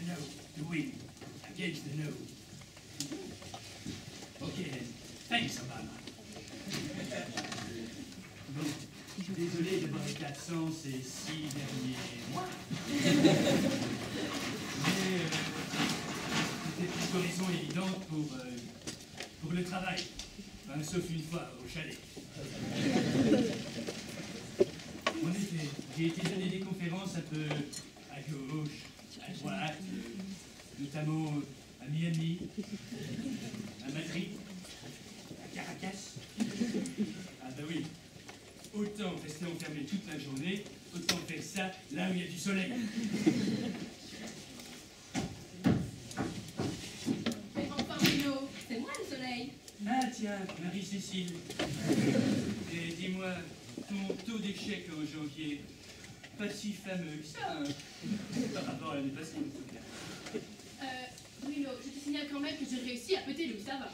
no to win against the no. Okay then. Thanks, Obama. Bon, désolé d'avoir été absent ces 6 derniers mois. Mais c'était plutôt raison évidente pour le travail. Enfin, sauf une fois au chalet. En effet, j'ai été donner des conférences un peu à gauche, à droite, notamment à Miami, à Madrid, à Caracas. Ah bah oui, autant rester enfermé toute la journée, autant faire ça là où il y a du soleil. Mais enfin, Bruno, c'est moi le soleil. Ah tiens, Marie-Cécile. Et dis-moi, ton taux d'échec en janvier, pas si fameux que ça, hein, par rapport à l'année passée, en tout cas. Bruno, je te signale quand même que j'ai réussi à péter Louis Savard.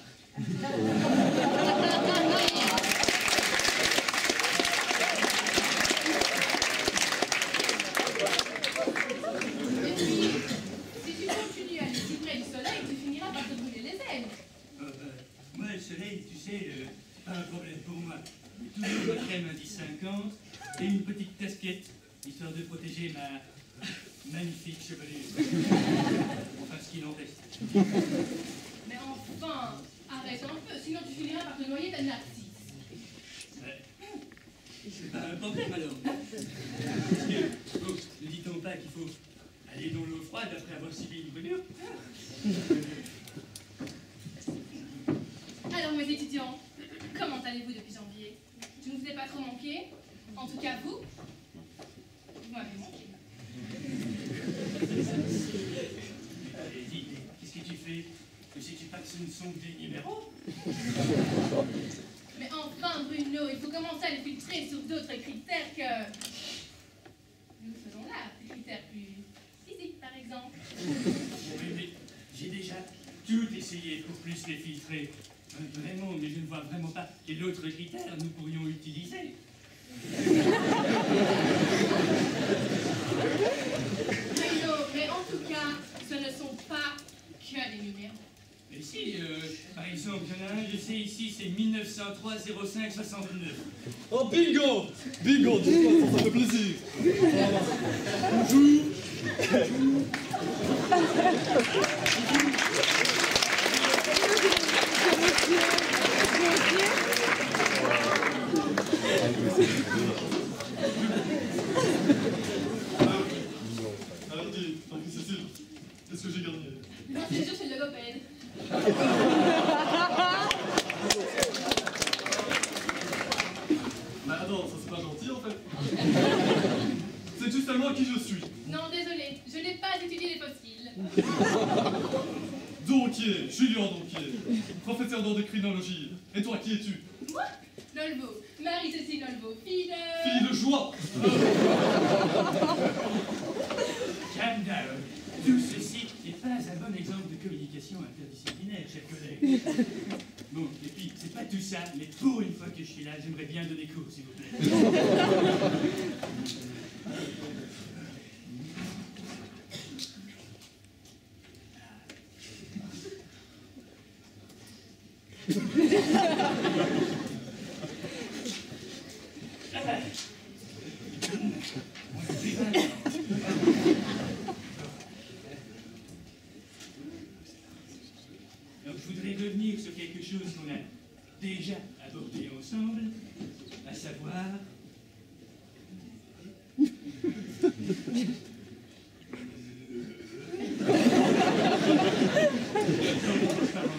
Et puis, si tu continues à aller si près du soleil, tu finiras par te brûler les ailes. Moi, le soleil, tu sais, pas un problème pour moi. J'ai toujours ma crème indice 50 et une petite casquette, histoire de protéger ma magnifique chevelure. Enfin, ce qu'il en reste. Mais enfin, arrête un peu, sinon tu finiras par te noyer ta narcisse. C'est pas un problème alors. Parce que, bon, ne dit-on pas qu'il faut aller dans l'eau froide après avoir subi une brûlure? Alors mes étudiants, comment allez-vous depuis janvier? Je ne vous ai pas trop manqué? En tout cas vous m'avez manqué. Allez, dis, qu'est-ce que tu fais? Ne sais-tu pas que ce ne sont que des numéros? Mais enfin Bruno, il faut commencer à les filtrer sur d'autres critères que... Nous faisons là, des critères plus physiques par exemple. Oui, mais j'ai déjà tout essayé pour plus les filtrer. Vraiment, mais je ne vois vraiment pas quel autre critère nous pourrions utiliser. Bruno, mais en tout cas, ce ne sont pas que des numéros. Mais si, par exemple, il y en a un, je sais ici, c'est 1903 05 69. Oh, bingo! Bingo, dis-moi, ça fait plaisir. Bonjour. Alors dis, Marie-Cécile, qu'est-ce que j'ai gagné? Non, c'est sûr, c'est le logopède. Bah non, ça c'est pas gentil en fait. C'est juste à moi qui je suis. Non, désolé, je n'ai pas étudié les fossiles. Donquier, Julien Donquier, professeur d'endocrinologie. Et toi, qui es-tu? Moi, Nolvo, Marie-Cécile Nolvo, fille de... Fille de joie. Calm down. Tout ceci n'est pas un bon exemple de communication interdisciplinaire, chers collègues. Bon, et puis, c'est pas tout ça, mais pour une fois que je suis là, j'aimerais bien donner cours, s'il vous plaît. Alors, je voudrais revenir sur quelque chose qu'on a déjà abordé ensemble, à savoir...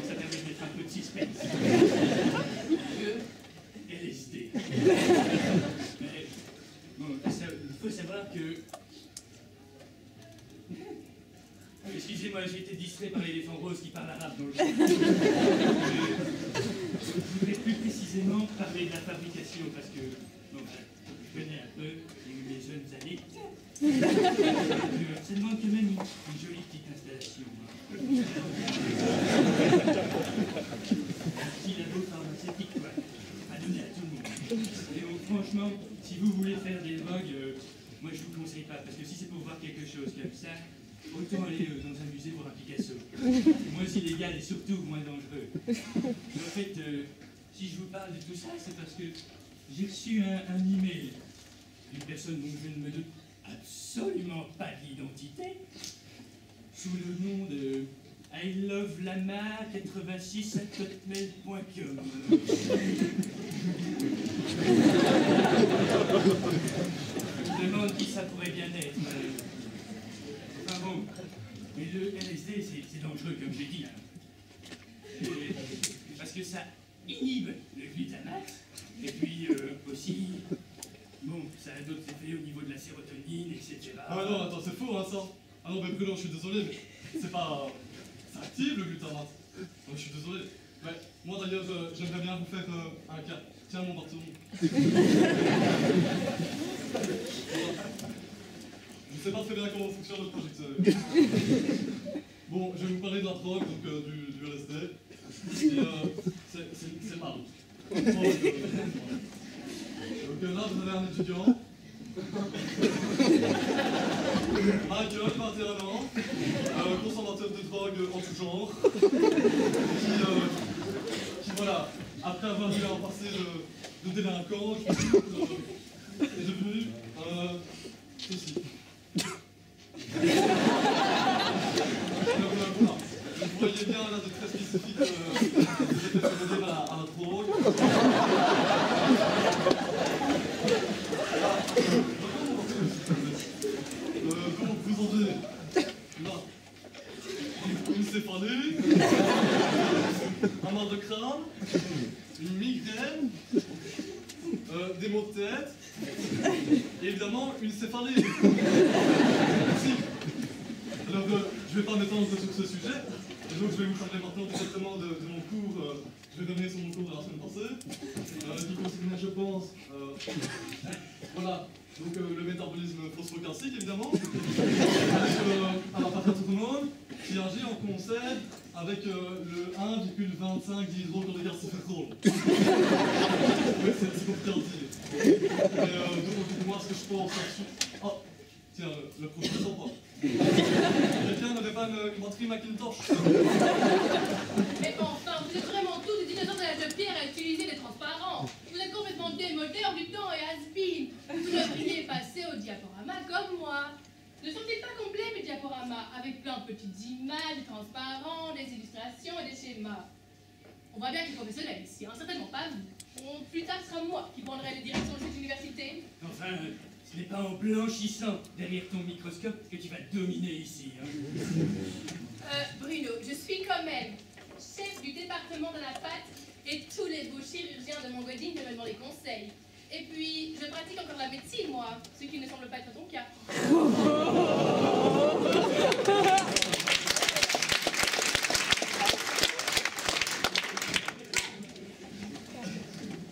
Ça permet de mettre un peu de suspense. LSD. Mais, bon, il faut savoir que... Excusez-moi, j'ai été distrait par l'éléphant rose qui parle arabe dans le jeu. Je voudrais plus précisément parler de la fabrication parce que, bon, je connais un peu les jeunes années. Ça demande quand même une jolie petite installation. Un petit labo pharmaceutique, quoi. À donner à tout le monde. Et donc, franchement, si vous voulez faire des drogues, moi je vous conseille pas, parce que si c'est pour voir quelque chose comme ça, autant aller dans un musée pour un Picasso. Moins illégal et surtout moins dangereux. Mais en fait, si je vous parle de tout ça, c'est parce que j'ai reçu un email d'une personne dont je ne me doute absolument pas de l'identité, sous le nom de ilovelama86@hotmail.com. Je me demande qui ça pourrait bien être. Enfin bon, mais le LSD, c'est dangereux, comme j'ai dit. Hein. Parce que ça inhibe le glutamate, et puis aussi, bon, ça a d'autres effets au niveau de la sérotonine, etc. Ah non, attends, c'est faux, hein, ça. Ah non, mais Bruno, je suis désolé, mais c'est pas... C'est actif, le glutamate. Non, je suis désolé. Mais moi, d'ailleurs, j'aimerais bien vous faire un cas. Tiens, mon bâton. Je sais pas très bien comment fonctionne le projecteur. Bon, je vais vous parler de la drogue, donc du LSD. C'est mal. Donc là, vous avez un étudiant. Michael, 21 ans, consommateur de drogue en tout genre, qui voilà, après avoir eu un passé de délinquant, est devenu ceci. Donc voilà, vous voyez bien là de très spécifiques des effets secondaires à la drogue. Comment vous entendez? Là, une céphalée, un mal de crâne, une migraine, des maux de tête, et évidemment une céphalée. Merci. Alors, je ne vais pas m'étendre sur ce sujet, et donc je vais vous parler maintenant directement de mon cours. Je vais donner sur mon cours de la semaine passée, qui concernait, je pense, voilà. Donc le métabolisme phosphocalcique, évidemment, avec un parathromone qui agit en concert avec le 1,25 dihydrochloroglycérol. Oui, c'est compliqué à dire. Et donc moi, ce que je pense là-dessus... Oh, tiens, le professeur pas. Quelqu'un n'avait pas une batterie Macintosh? Mais enfin, vous êtes vraiment tous des dinosaures de l'âge de pierre à utiliser des transparents. Vous êtes complètement démodés en du temps et has-been. Vous devriez passer au diaporama comme moi. Ne sont-ils pas complets mes diaporamas, avec plein de petites images, des transparents, des illustrations et des schémas? On voit bien qu'il est professionnel ici, hein, certainement pas vous. Bon, plus tard, ce sera moi qui prendrai les directions de cette université. Enfin, ce n'est pas en blanchissant derrière ton microscope que tu vas dominer ici. Hein. Bruno, je suis comme elle, chef du département de la pâte, et tous les beaux chirurgiens de Montgodine me demandent des conseils. Et puis, je pratique encore la médecine, moi, ce qui ne semble pas être ton cas.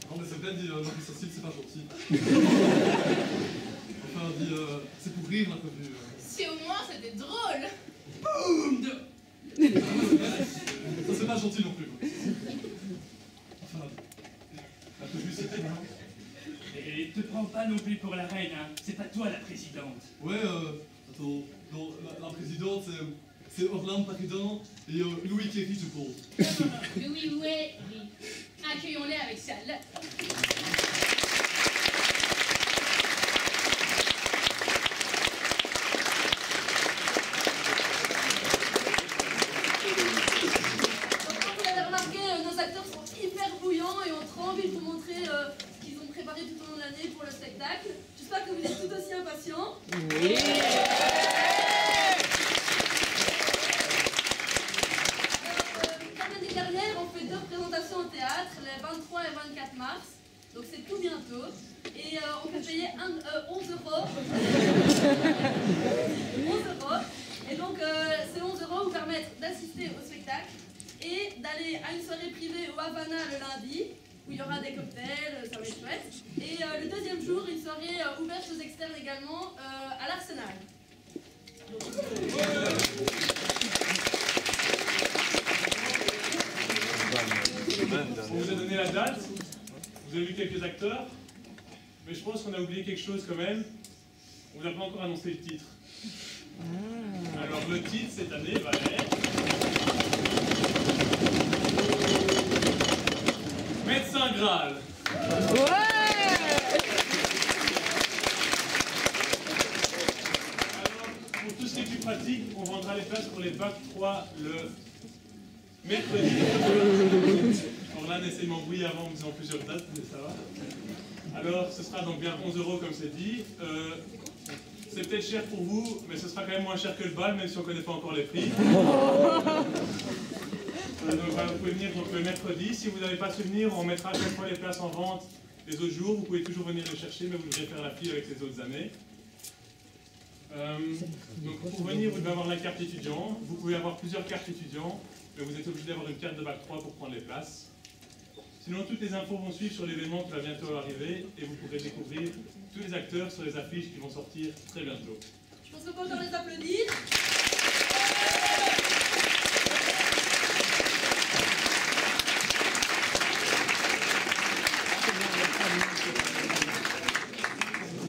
Non mais c'est vrai, dit Marie Cécile, c'est pas gentil. Enfin, dit, c'est pour rire la revue. Si au moins c'était drôle. Boum de... Ça c'est pas gentil non plus. Enfin, la revue c'est très bien. Et te prends pas non plus pour la reine, hein. C'est pas toi la présidente. Ouais, attends, non, la présidente c'est Orlane Paridan et Louis Thierry tout court. Oui, oui. Accueillons-les avec chaleur. Vous l'avez remarqué, nos acteurs sont hyper bouillants et ont trop envie de vous montrer ce qu'ils ont préparé tout au long de l'année pour le spectacle. J'espère que vous êtes tout aussi impatients. Oui. L'année dernière, on fait 2 représentations au théâtre, les 23 et 24 mars. Donc c'est tout bientôt. Et on peut payer 11 euros. 11 euros. Et donc ces 11 euros vous permettent d'assister au spectacle et d'aller à une soirée privée au Havana le lundi, où il y aura des cocktails, ça va être chouette. Et le deuxième jour, une soirée ouverte aux externes également à l'Arsenal. On vous a donné la date, vous avez vu quelques acteurs, mais je pense qu'on a oublié quelque chose quand même. On vous a pas encore annoncé le titre. Alors, Alors le titre cette année va être Médecin Graal. Pour tout ce qui est plus pratique, on vendra les places pour les bacs 3 le mercredi. Alors là, n'essayez de m'embrouiller avant en me disant plusieurs dates, mais ça va. Alors, ce sera donc bien 11 € comme c'est dit. C'est peut-être cher pour vous, mais ce sera quand même moins cher que le bal, même si on ne connaît pas encore les prix. Donc voilà, vous pouvez venir donc, le mercredi. Si vous n'avez pas su venir, on mettra à chaque fois les places en vente les autres jours. Vous pouvez toujours venir les chercher, mais vous devrez faire la file avec les autres années. Donc pour venir, vous devez avoir la carte étudiant. Vous pouvez avoir plusieurs cartes étudiants, mais vous êtes obligé d'avoir une carte de bac 3 pour prendre les places. Sinon, toutes les infos vont suivre sur l'événement qui va bientôt arriver et vous pourrez découvrir tous les acteurs sur les affiches qui vont sortir très bientôt. Je pense qu'on peut encore les applaudir.